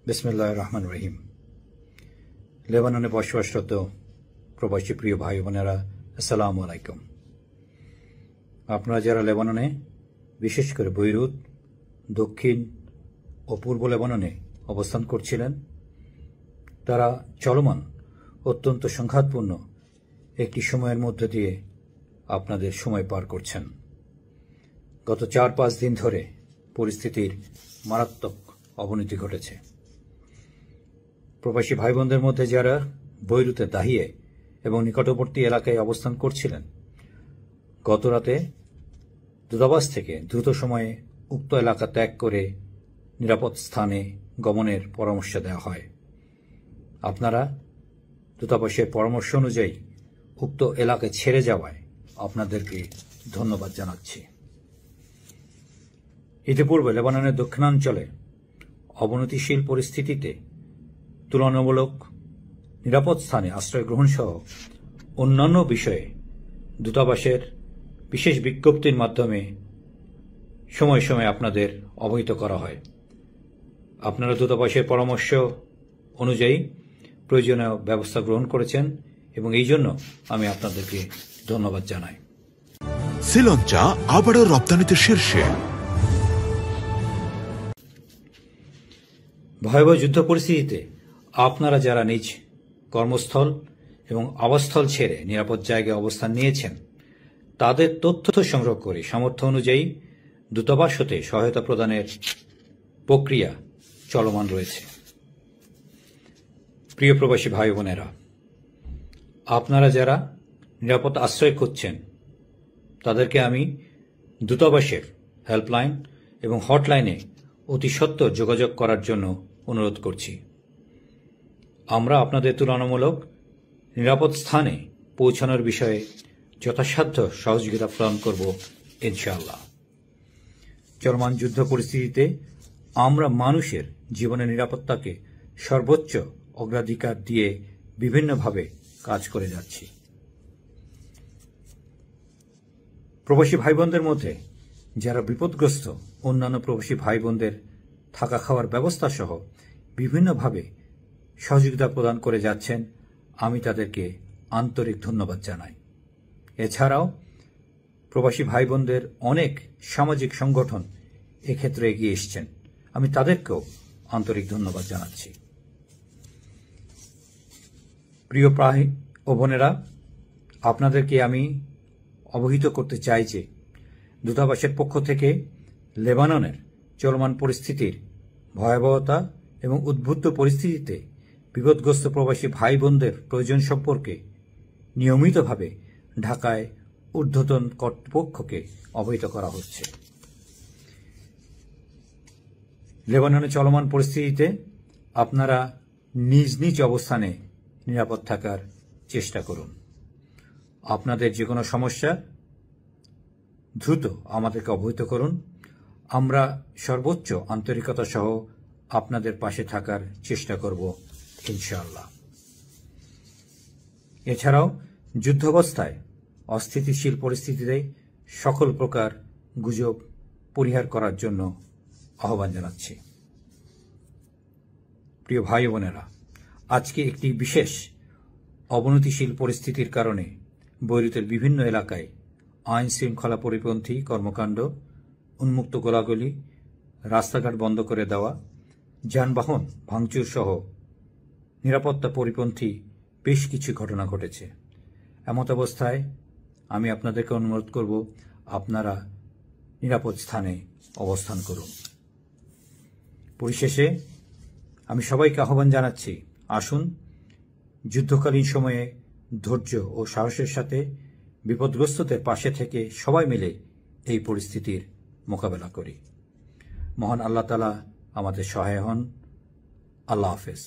বিসমিল্লাহির রহমানির রহিম। লেবাননে বসবাসরত প্রবাসী প্রিয় ভাই বোনেরা, আসসালামু আলাইকুম। আপনারা যারা লেবাননে, বিশেষ করে বৈরুত, দক্ষিণ ও পূর্ব লেবাননে অবস্থান করছিলেন, তারা চলমান অত্যন্ত সংঘাতপূর্ণ একটি সময়ের মধ্য দিয়ে আপনাদের সময় পার করছেন। গত 4-5 দিন ধরে পরিস্থিতির মারাত্মক অবনতি ঘটেছে। প্রবাসী ভাই বোনদের মধ্যে যারা বৈরুতে দাহিয়ে এবং নিকটবর্তী এলাকায় অবস্থান করছিলেন, গত রাতে দূতাবাস থেকে দ্রুত সময়ে উক্ত এলাকা ত্যাগ করে নিরাপদ স্থানে গমনের পরামর্শ দেওয়া হয়। আপনারা দূতাবাসের পরামর্শ অনুযায়ী উক্ত এলাকায় ছেড়ে যাওয়ায় আপনাদেরকে ধন্যবাদ জানাচ্ছি। ইতিপূর্বে লেবাননের দক্ষিণাঞ্চলে অবনতিশীল পরিস্থিতিতে তুলনামূলক নিরাপদ স্থানে আশ্রয় গ্রহণ সহ অন্যান্য বিষয়ে দূতাবাসের বিশেষ বিজ্ঞপ্তির মাধ্যমে সময় সময় আপনাদের অবহিত করা হয়। আপনারা দূতাবাসের পরামর্শ অনুযায়ী প্রয়োজনীয় ব্যবস্থা গ্রহণ করেছেন এবং এই জন্য আমি আপনাদেরকে ধন্যবাদ জানাই। শ্রীলঙ্কা আবারও রপ্তানিতে শীর্ষে। ভয়াবহ যুদ্ধ পরিস্থিতিতে আপনারা যারা নিজ কর্মস্থল এবং আবাসস্থল ছেড়ে নিরাপদ জায়গায় অবস্থান নিয়েছেন, তাদের তথ্য সংগ্রহ করে সামর্থ্য অনুযায়ী দূতাবাস হতে সহায়তা প্রদানের প্রক্রিয়া চলমান রয়েছে। প্রিয় প্রবাসী ভাই বোনেরা, আপনারা যারা নিরাপদ আশ্রয় খুঁজছেন, তাদেরকে আমি দূতাবাসের হেল্পলাইন এবং হটলাইনে অতি সত্বর যোগাযোগ করার জন্য অনুরোধ করছি। আমরা আপনাদের তুলনামূলক নিরাপদ স্থানে পৌঁছানোর বিষয়ে যথাসাধ্য সহযোগিতা প্রদান করব ইনশাআল্লাহ। চলমান যুদ্ধ পরিস্থিতিতে আমরা মানুষের জীবনের নিরাপত্তাকে সর্বোচ্চ অগ্রাধিকার দিয়ে বিভিন্নভাবে কাজ করে যাচ্ছি। প্রবাসী ভাই বোনদের মধ্যে যারা বিপদগ্রস্ত, অন্যান্য প্রবাসী ভাই বোনদের থাকা খাওয়ার ব্যবস্থা সহ বিভিন্নভাবে সহযোগিতা প্রদান করে যাচ্ছেন, আমি তাদেরকে আন্তরিক ধন্যবাদ জানাই। এছাড়াও প্রবাসী ভাই বোনদের অনেক সামাজিক সংগঠন এক্ষেত্রে এগিয়ে এসছেন, আমি তাদেরকেও আন্তরিক ধন্যবাদ জানাচ্ছি। প্রিয় ভাই ও বোনেরা, আপনাদেরকে আমি অবহিত করতে চাই যে দূতাবাসের পক্ষ থেকে লেবাননের চলমান পরিস্থিতির ভয়াবহতা এবং উদ্ভূত পরিস্থিতিতে বিপদগ্রস্ত প্রবাসী ভাই বোনদের প্রয়োজন সম্পর্কে নিয়মিতভাবে ঢাকায় ঊর্ধ্বতন কর্তৃপক্ষকে অবহিত করা হচ্ছে। লেবাননে চলমান পরিস্থিতিতে আপনারা নিজ নিজ অবস্থানে নিরাপদ থাকার চেষ্টা করুন। আপনাদের যে কোনো সমস্যা দ্রুত আমাদেরকে অবহিত করুন। আমরা সর্বোচ্চ আন্তরিকতা সহ আপনাদের পাশে থাকার চেষ্টা করব ইনশাআল্লাহ। এছাড়াও যুদ্ধাবস্থায় অস্থিতিশীল পরিস্থিতিতে সকল প্রকার গুজব পরিহার করার জন্য আহ্বান জানাচ্ছি। প্রিয় ভাই বোনেরা, আজকে একটি বিশেষ অবনতিশীল পরিস্থিতির কারণে বৈরুতের বিভিন্ন এলাকায় আইন শৃঙ্খলা পরিপন্থী কর্মকাণ্ড, উন্মুক্ত গোলাগুলি, রাস্তাঘাট বন্ধ করে দেওয়া, যানবাহন ভাঙচুর সহ নিরাপত্তা পরিপন্থী বেশ কিছু ঘটনা ঘটেছে। এমত অবস্থায় আমি আপনাদেরকে অনুরোধ করব, আপনারা নিরাপদ স্থানে অবস্থান করুন। পরিশেষে আমি সবাইকে আহ্বান জানাচ্ছি, আসুন যুদ্ধকালীন সময়ে ধৈর্য ও সাহসের সাথে বিপদগ্রস্তদের পাশে থেকে সবাই মিলে এই পরিস্থিতির মোকাবেলা করি। মহান আল্লাহ তাআলা আমাদের সহায় হন। আল্লাহ হাফেজ।